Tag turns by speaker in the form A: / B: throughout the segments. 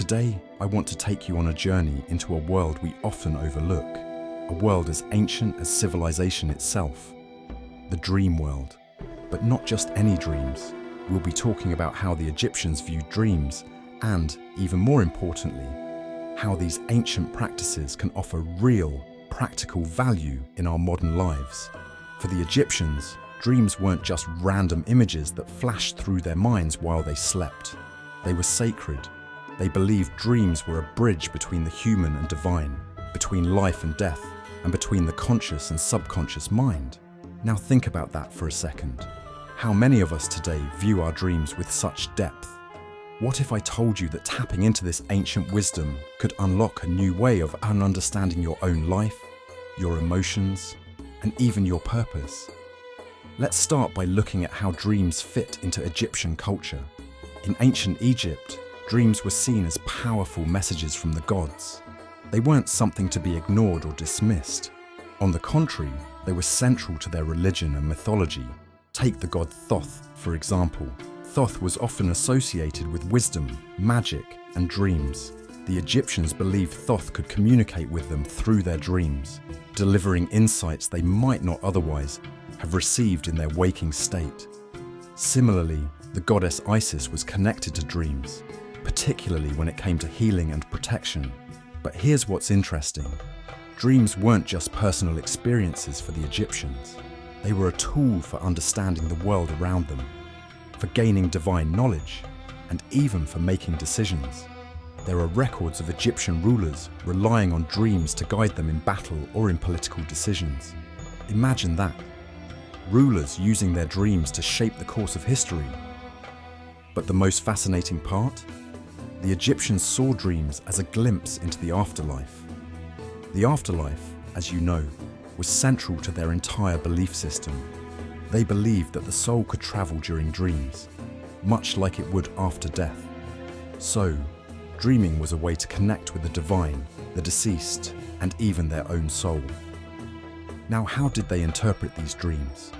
A: Today, I want to take you on a journey into a world we often overlook, a world as ancient as civilization itself, the dream world. But not just any dreams. We'll be talking about how the Egyptians viewed dreams and, even more importantly, how these ancient practices can offer real, practical value in our modern lives. For the Egyptians, dreams weren't just random images that flashed through their minds while they slept. They were sacred. They believed dreams were a bridge between the human and divine, between life and death, and between the conscious and subconscious mind. Now think about that for a second. How many of us today view our dreams with such depth? What if I told you that tapping into this ancient wisdom could unlock a new way of understanding your own life, your emotions, and even your purpose? Let's start by looking at how dreams fit into Egyptian culture. In ancient Egypt, dreams were seen as powerful messages from the gods. They weren't something to be ignored or dismissed. On the contrary, they were central to their religion and mythology. Take the god Thoth, for example. Thoth was often associated with wisdom, magic, and dreams. The Egyptians believed Thoth could communicate with them through their dreams, delivering insights they might not otherwise have received in their waking state. Similarly, the goddess Isis was connected to dreams, particularly when it came to healing and protection. But here's what's interesting. Dreams weren't just personal experiences for the Egyptians. They were a tool for understanding the world around them, for gaining divine knowledge, and even for making decisions. There are records of Egyptian rulers relying on dreams to guide them in battle or in political decisions. Imagine that. Rulers using their dreams to shape the course of history. But the most fascinating part? The Egyptians saw dreams as a glimpse into the afterlife. The afterlife, as you know, was central to their entire belief system. They believed that the soul could travel during dreams, much like it would after death. So, dreaming was a way to connect with the divine, the deceased, and even their own soul. Now, how did they interpret these dreams?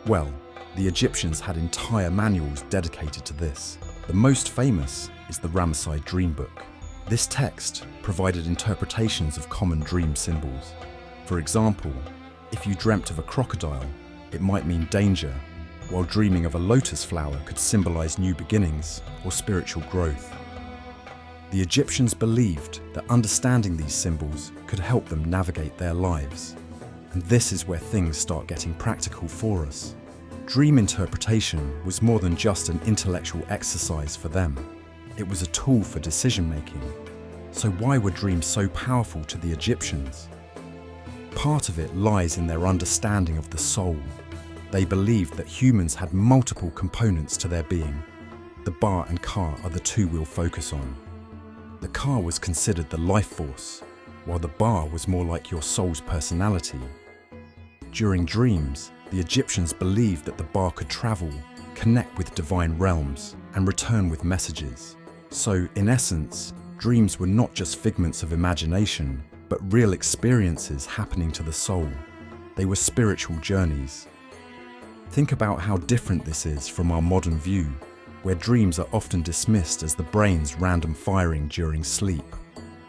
A: Well, the Egyptians had entire manuals dedicated to this. The most famous is the Ramesside Dream Book. This text provided interpretations of common dream symbols. For example, if you dreamt of a crocodile, it might mean danger, while dreaming of a lotus flower could symbolize new beginnings or spiritual growth. The Egyptians believed that understanding these symbols could help them navigate their lives. And this is where things start getting practical for us. Dream interpretation was more than just an intellectual exercise for them. It was a tool for decision-making. So why were dreams so powerful to the Egyptians? Part of it lies in their understanding of the soul. They believed that humans had multiple components to their being. The Ba and Ka are the two we'll focus on. The Ka was considered the life force, while the Ba was more like your soul's personality. During dreams, the Egyptians believed that the Ba could travel, connect with divine realms, and return with messages. So, in essence, dreams were not just figments of imagination, but real experiences happening to the soul. They were spiritual journeys. Think about how different this is from our modern view, where dreams are often dismissed as the brain's random firing during sleep.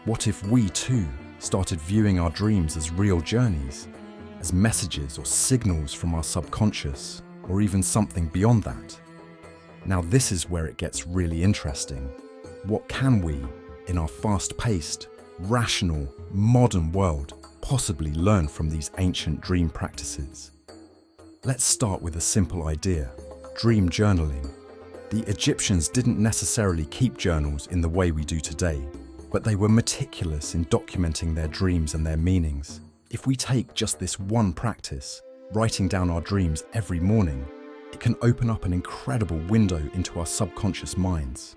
A: What if we too started viewing our dreams as real journeys, as messages or signals from our subconscious, or even something beyond that? Now this is where it gets really interesting. What can we, in our fast-paced, rational, modern world, possibly learn from these ancient dream practices? Let's start with a simple idea: dream journaling. The Egyptians didn't necessarily keep journals in the way we do today, but they were meticulous in documenting their dreams and their meanings. If we take just this one practice, writing down our dreams every morning, it can open up an incredible window into our subconscious minds.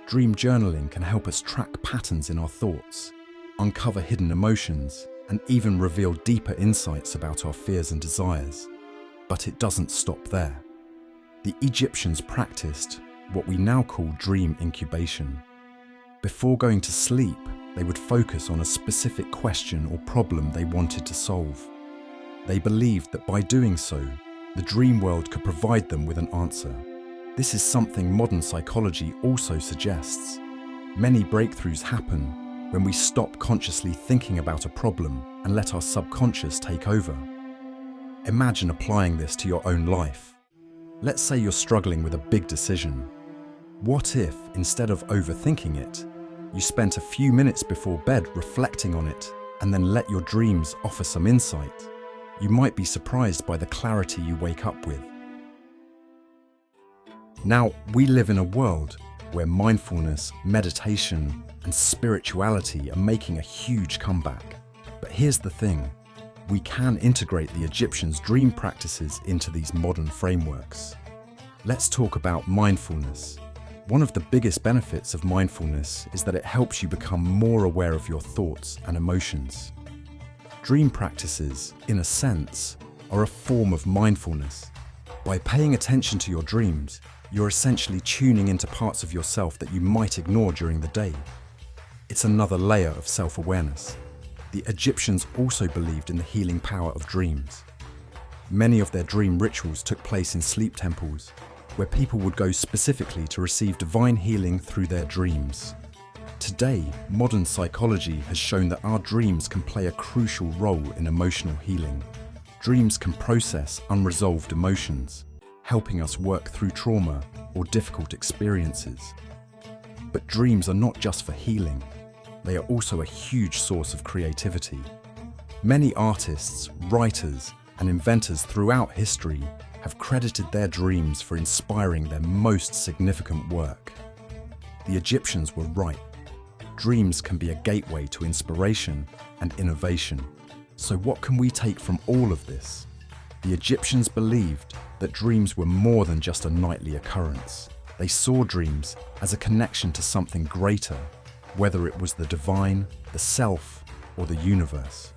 A: Dream journaling can help us track patterns in our thoughts, uncover hidden emotions, and even reveal deeper insights about our fears and desires. But it doesn't stop there. The Egyptians practiced what we now call dream incubation. Before going to sleep, they would focus on a specific question or problem they wanted to solve. They believed that by doing so, the dream world could provide them with an answer. This is something modern psychology also suggests. Many breakthroughs happen when we stop consciously thinking about a problem and let our subconscious take over. Imagine applying this to your own life. Let's say you're struggling with a big decision. What if, instead of overthinking it, you spent a few minutes before bed reflecting on it and then let your dreams offer some insight? You might be surprised by the clarity you wake up with. Now, we live in a world where mindfulness, meditation, and spirituality are making a huge comeback. But here's the thing, we can integrate the Egyptians' dream practices into these modern frameworks. Let's talk about mindfulness. One of the biggest benefits of mindfulness is that it helps you become more aware of your thoughts and emotions. Dream practices, in a sense, are a form of mindfulness. By paying attention to your dreams, you're essentially tuning into parts of yourself that you might ignore during the day. It's another layer of self-awareness. The Egyptians also believed in the healing power of dreams. Many of their dream rituals took place in sleep temples, where people would go specifically to receive divine healing through their dreams. Today, modern psychology has shown that our dreams can play a crucial role in emotional healing. Dreams can process unresolved emotions, helping us work through trauma or difficult experiences. But dreams are not just for healing, they are also a huge source of creativity. Many artists, writers, and inventors throughout history have credited their dreams for inspiring their most significant work. The Egyptians were right. Dreams can be a gateway to inspiration and innovation. So what can we take from all of this? The Egyptians believed that dreams were more than just a nightly occurrence. They saw dreams as a connection to something greater, whether it was the divine, the self, or the universe.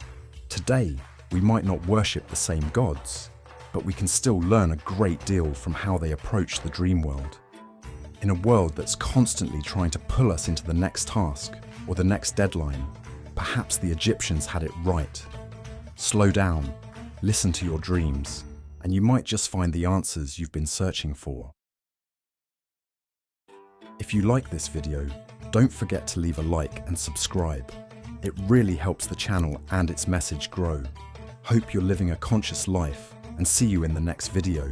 A: Today, we might not worship the same gods, but we can still learn a great deal from how they approach the dream world. In a world that's constantly trying to pull us into the next task or the next deadline, perhaps the Egyptians had it right. Slow down, listen to your dreams, and you might just find the answers you've been searching for. If you like this video, don't forget to leave a like and subscribe. It really helps the channel and its message grow. Hope you're living a conscious life, and see you in the next video.